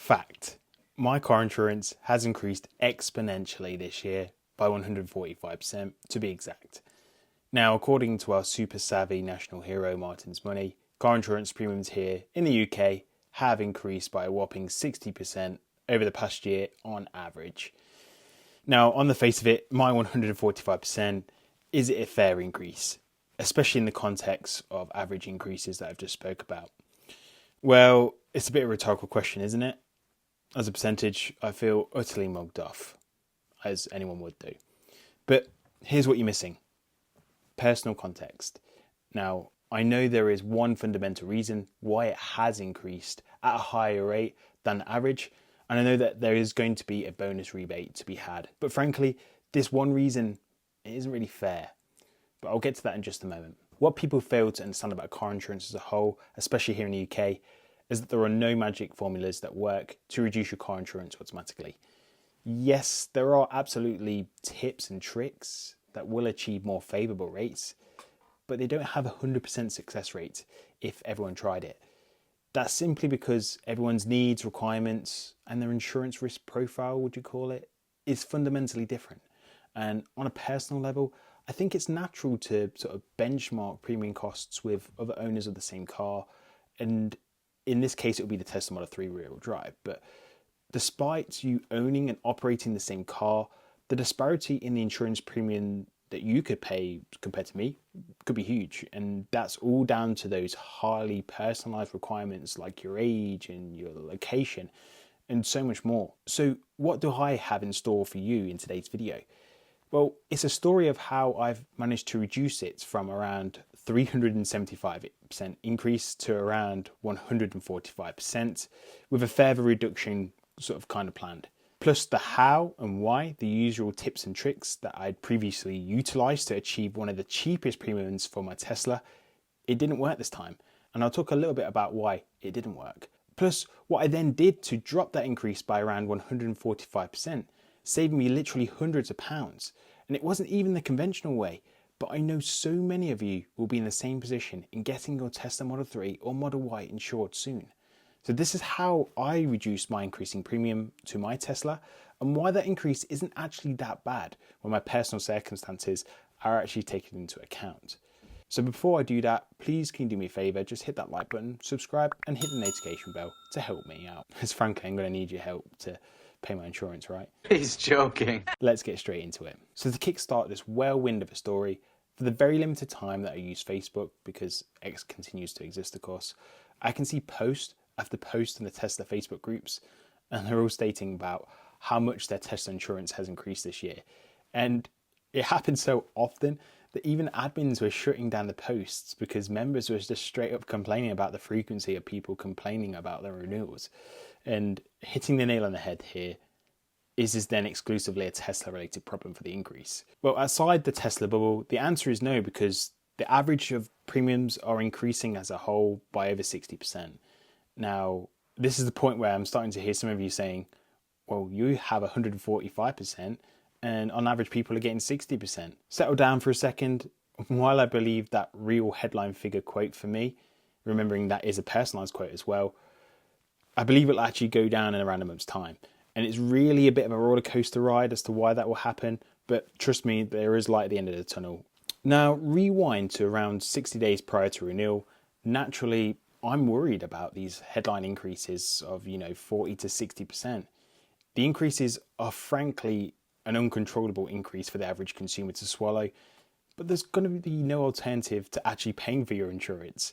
Fact, my car insurance has increased exponentially this year by 145% to be exact. Now, according to our super savvy national hero Martin's Money, car insurance premiums here in the UK have increased by a whopping 60% over the past year on average. Now, on the face of it, my 145%, is it a fair increase? Especially in the context of average increases that I've just spoke about. Well, it's a bit of a rhetorical question, isn't it? As a percentage, I feel utterly mugged off, as anyone would do. But here's what you're missing. Personal context. Now, I know there is one fundamental reason why it has increased at a higher rate than the average, and I know that there is going to be a bonus rebate to be had. But frankly, this one reason isn't really fair. But I'll get to that in just a moment. What people fail to understand about car insurance as a whole, especially here in the UK, is that there are no magic formulas that work to reduce your car insurance automatically. Yes, there are absolutely tips and tricks that will achieve more favourable rates, but they don't have a 100% success rate if everyone tried it. That's simply because everyone's needs, requirements, and their insurance risk profile, would you call it, is fundamentally different. And on a personal level, I think it's natural to sort of benchmark premium costs with other owners of the same car. And in this case, it would be the Tesla Model 3 rear-wheel drive. But despite you owning and operating the same car, the disparity in the insurance premium that you could pay compared to me could be huge. And that's all down to those highly personalized requirements like your age and your location and so much more. So what do I have in store for you in today's video? Well, it's a story of how I've managed to reduce it from around 375% increase to around 145% with a further reduction sort of kind of planned. Plus the how and why, the usual tips and tricks that I'd previously utilized to achieve one of the cheapest premiums for my Tesla, it didn't work this time. And I'll talk a little bit about why it didn't work. Plus what I then did to drop that increase by around 145%, saving me literally hundreds of pounds. And it wasn't even the conventional way, but I know so many of you will be in the same position in getting your Tesla Model 3 or Model Y insured soon. So this is how I reduced my increasing premium to my Tesla and why that increase isn't actually that bad when my personal circumstances are actually taken into account. So before I do that, please can you do me a favour, just hit that like button, subscribe and hit the notification bell to help me out. As frankly, I'm going to need your help to pay my insurance, right? He's joking. Let's get straight into it. So to kickstart this whirlwind of a story, for the very limited time that I use Facebook, because X continues to exist of course, I can see post after post in the Tesla Facebook groups, and they're all stating about how much their Tesla insurance has increased this year. And it happens so often that even admins were shutting down the posts because members were just straight up complaining about the frequency of people complaining about their renewals. And hitting the nail on the head here, is this then exclusively a Tesla related problem for the increase? Well, outside the Tesla bubble, the answer is no, because the average of premiums are increasing as a whole by over 60%. Now, this is the point where I'm starting to hear some of you saying, well, you have 145% and on average people are getting 60%. Settle down for a second. While I believe that real headline figure quote for me, remembering that is a personalized quote as well, I believe it'll actually go down in around a month's time. And it's really a bit of a roller coaster ride as to why that will happen. But trust me, there is light at the end of the tunnel. Now, rewind to around 60 days prior to renewal. Naturally, I'm worried about these headline increases of, 40 to 60%. The increases are frankly an uncontrollable increase for the average consumer to swallow, but there's going to be no alternative to actually paying for your insurance.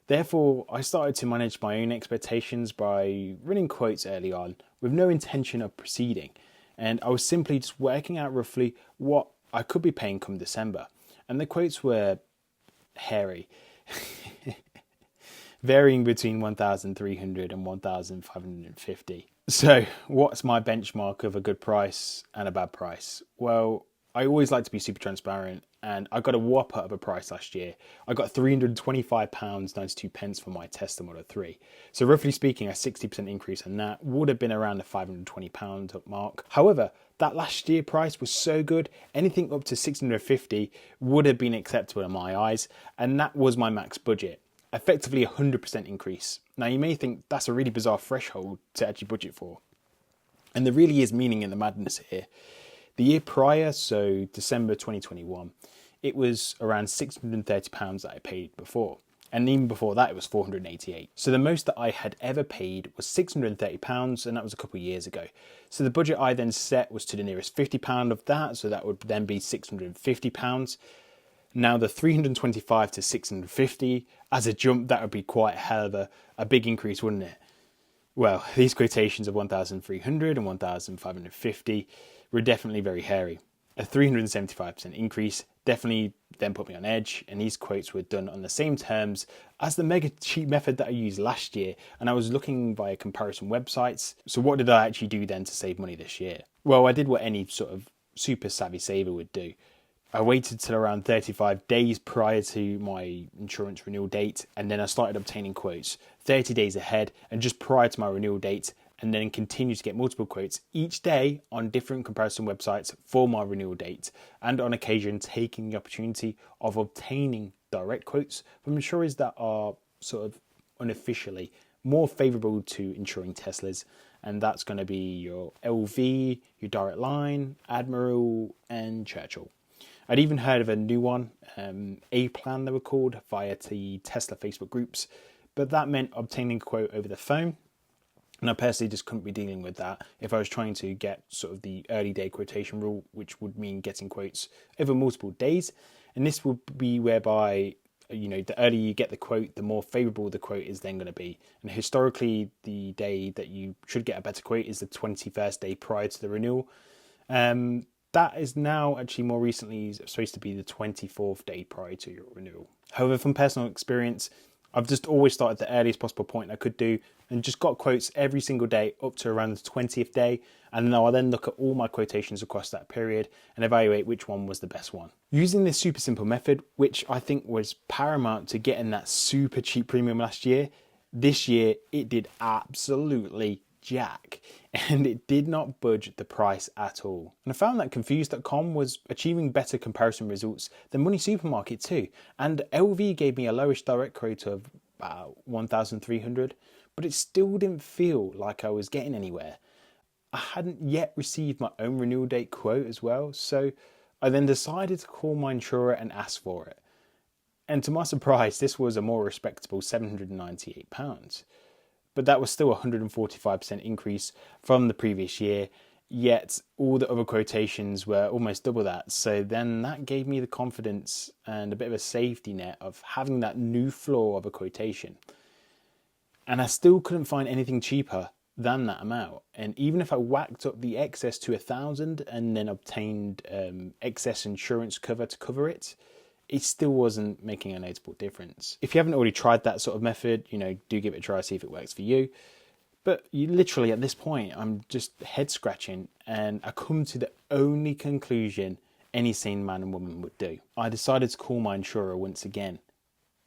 Therefore, I started to manage my own expectations by running quotes early on with no intention of proceeding. And I was simply just working out roughly what I could be paying come December. And the quotes were hairy, varying between 1,300 and 1,550. So what's my benchmark of a good price and a bad price? Well, I always like to be super transparent, and I got a whopper of a price last year. I got £325.92 for my Tesla Model 3. So roughly speaking, a 60% increase on that would have been around the £520 mark. However, that last year price was so good, anything up to £650 would have been acceptable in my eyes, and that was my max budget. effectively 100% increase. Now you may think that's a really bizarre threshold to actually budget for. And there really is meaning in the madness here. The year prior, so December 2021, it was around £630 that I paid before. And even before that, it was £488. So the most that I had ever paid was £630, and that was a couple of years ago. So the budget I then set was to the nearest £50 of that, so that would then be £650. Now the 325 to 650, as a jump, that would be quite a hell of a big increase, wouldn't it? Well, these quotations of 1,300 and 1,550 were definitely very hairy. A 375% increase definitely then put me on edge, and these quotes were done on the same terms as the mega cheap method that I used last year, and I was looking via comparison websites. So what did I actually do then to save money this year? Well, I did what any sort of super savvy saver would do. I waited till around 35 days prior to my insurance renewal date, and then I started obtaining quotes 30 days ahead and just prior to my renewal date, and then continued to get multiple quotes each day on different comparison websites for my renewal date, and on occasion taking the opportunity of obtaining direct quotes from insurers that are sort of unofficially more favourable to insuring Teslas, and that's going to be your LV, your Direct Line, Admiral and Churchill. I'd even heard of a new one, A-Plan they were called, via the Tesla Facebook groups, but that meant obtaining a quote over the phone, and I personally just couldn't be dealing with that if I was trying to get sort of the early day quotation rule, which would mean getting quotes over multiple days. And this would be whereby, the earlier you get the quote, the more favourable the quote is then going to be. And historically, the day that you should get a better quote is the 21st day prior to the renewal. That is now actually more recently supposed to be the 24th day prior to your renewal. However, from personal experience, I've just always started the earliest possible point I could do and just got quotes every single day up to around the 20th day. And I'll then look at all my quotations across that period and evaluate which one was the best one. Using this super simple method, which I think was paramount to getting that super cheap premium last year, this year it did absolutely jack, and it did not budge the price at all. And I found that Confused.com was achieving better comparison results than Money Supermarket too, and LV gave me a lowish direct quote of about 1,300, but it still didn't feel like I was getting anywhere. I hadn't yet received my own renewal date quote as well, so I then decided to call my insurer and ask for it. And to my surprise, this was a more respectable £798. But that was still a 145% increase from the previous year, yet all the other quotations were almost double that. So then that gave me the confidence and a bit of a safety net of having that new floor of a quotation. And I still couldn't find anything cheaper than that amount. And even if I whacked up the excess to 1,000 and then obtained excess insurance cover to cover it, it still wasn't making a notable difference. If you haven't already tried that sort of method, do give it a try, see if it works for you. But you literally, at this point, I'm just head scratching, and I come to the only conclusion any sane man and woman would do. I decided to call my insurer once again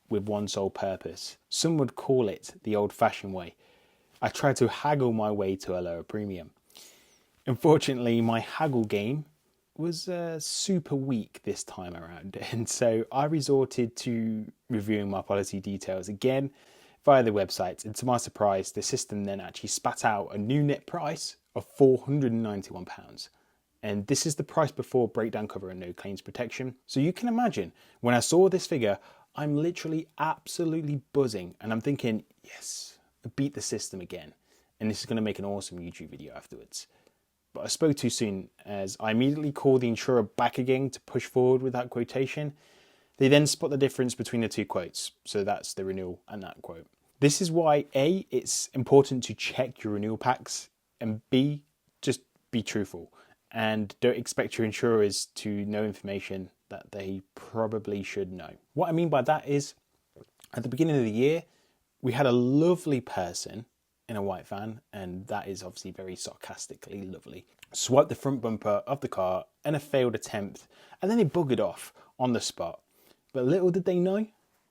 with one sole purpose. Some would call it the old-fashioned way. I tried to haggle my way to a lower premium. Unfortunately, my haggle game was super weak this time around, and so I resorted to reviewing my policy details again via the website, and to my surprise the system then actually spat out a new net price of £491, and this is the price before breakdown cover and no claims protection. So you can imagine, when I saw this figure, I'm literally absolutely buzzing, and I'm thinking, yes, I beat the system again, and this is going to make an awesome YouTube video afterwards. But I spoke too soon, as I immediately called the insurer back again to push forward with that quotation. They then spot the difference between the two quotes, so that's the renewal and that quote. This is why A, it's important to check your renewal packs, and B, just be truthful and don't expect your insurers to know information that they probably should know. What I mean by that is, at the beginning of the year, we had a lovely person in a white van, and that is obviously very sarcastically lovely, swiped the front bumper of the car in a failed attempt, and then he buggered off on the spot. But little did they know,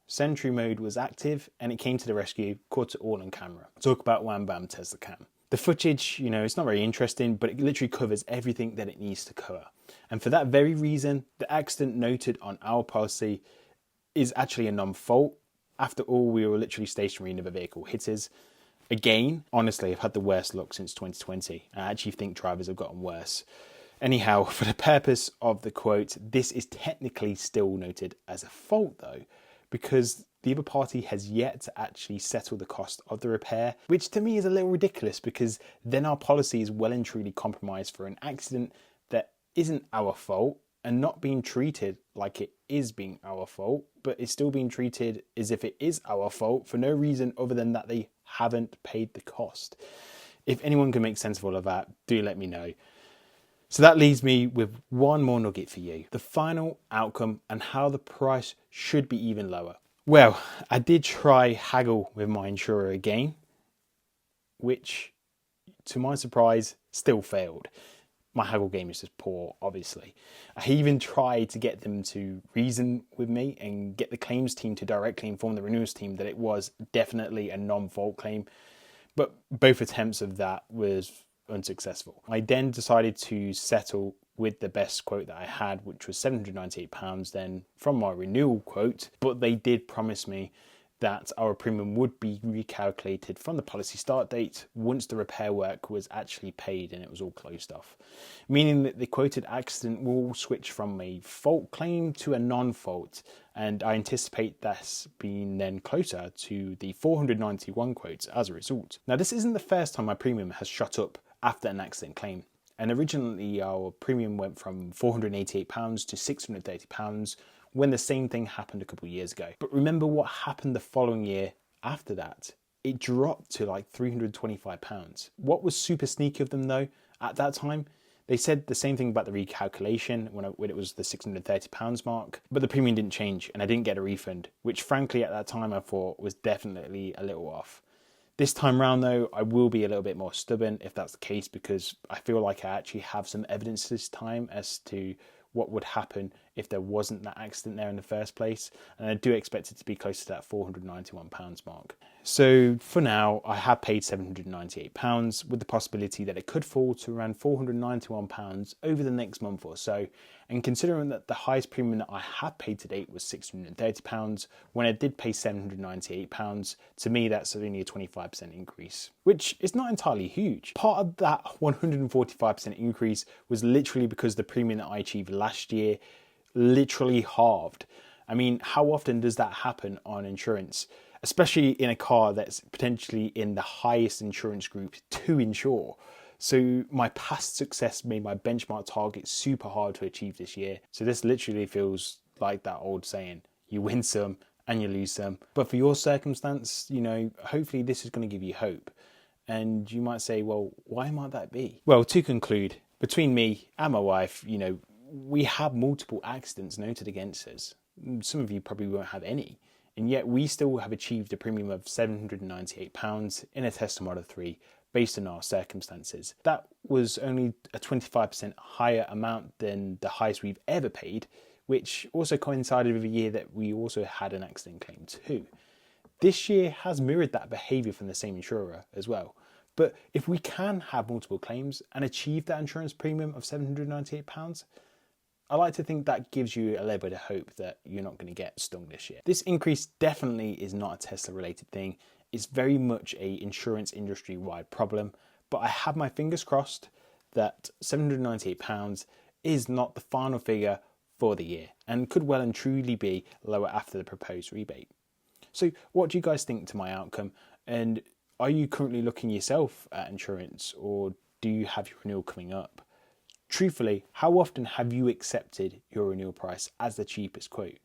Sentry mode was active and it came to the rescue, caught it all on camera. Talk about wham bam Tesla cam. The footage, it's not very interesting, but it literally covers everything that it needs to cover. And for that very reason, the accident noted on our policy is actually a non-fault, After all, we were literally stationary and never vehicle hitters. Again, honestly, I've had the worst luck since 2020. I actually think drivers have gotten worse. Anyhow, for the purpose of the quote, this is technically still noted as a fault though, because the other party has yet to actually settle the cost of the repair, which to me is a little ridiculous because then our policy is well and truly compromised for an accident that isn't our fault and not being treated like it is being our fault, but it's still being treated as if it is our fault for no reason other than that they haven't paid the cost. If anyone can make sense of all of that, do let me know. So that leaves me with one more nugget for you. The final outcome and how the price should be even lower. Well, I did try haggle with my insurer again, which to my surprise still failed. My haggle game is just poor, obviously. I even tried to get them to reason with me and get the claims team to directly inform the renewals team that it was definitely a non-fault claim. But both attempts of that was unsuccessful. I then decided to settle with the best quote that I had, which was £798 then from my renewal quote, but they did promise me that our premium would be recalculated from the policy start date once the repair work was actually paid and it was all closed off, meaning that the quoted accident will switch from a fault claim to a non-fault, and I anticipate this being then closer to the 491 quotes as a result. Now, this isn't the first time my premium has shot up after an accident claim, and originally our premium went from £488 to £630 when the same thing happened a couple of years ago. But remember what happened the following year after that? It dropped to like £325. What was super sneaky of them though, at that time, they said the same thing about the recalculation when it was the £630 mark, but the premium didn't change and I didn't get a refund, which frankly at that time I thought was definitely a little off. This time round though, I will be a little bit more stubborn if that's the case, because I feel like I actually have some evidence this time as to what would happen if there wasn't that accident there in the first place, and I do expect it to be close to that £491 mark. So for now, I have paid £798 with the possibility that it could fall to around £491 over the next month or so, and considering that the highest premium that I have paid to date was £630, when I did pay £798, to me that's only a 25% increase, which is not entirely huge. Part of that 145% increase was literally because the premium that I achieved last year literally halved. I mean, how often does that happen on insurance? Especially in a car that's potentially in the highest insurance group to insure. So my past success made my benchmark target super hard to achieve this year. So this literally feels like that old saying, you win some and you lose some. But for your circumstance, you know, hopefully this is going to give you hope. And you might say, well, why might that be? Well, to conclude, between me and my wife, you know, we have multiple accidents noted against us. Some of you probably won't have any. And yet we still have achieved a premium of £798 in a Tesla Model 3 based on our circumstances. That was only a 25% higher amount than the highest we've ever paid, which also coincided with a year that we also had an accident claim too. This year has mirrored that behaviour from the same insurer as well. But if we can have multiple claims and achieve that insurance premium of £798, I like to think that gives you a little bit of hope that you're not going to get stung this year. This increase definitely is not a Tesla related thing. It's very much a insurance industry wide problem, but I have my fingers crossed that £798 is not the final figure for the year and could well and truly be lower after the proposed rebate. So what do you guys think to my outcome? And are you currently looking yourself at insurance, or do you have your renewal coming up? Truthfully, how often have you accepted your renewal price as the cheapest quote?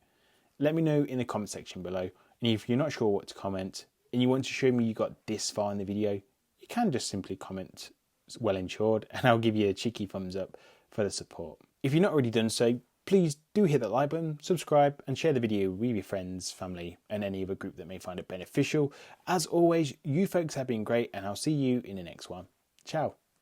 Let me know in the comment section below. And if you're not sure what to comment and you want to show me you got this far in the video, you can just simply comment well insured and I'll give you a cheeky thumbs up for the support. If you're not already done so, please do hit that like button, subscribe and share the video with your friends, family and any other group that may find it beneficial. As always, you folks have been great and I'll see you in the next one. Ciao.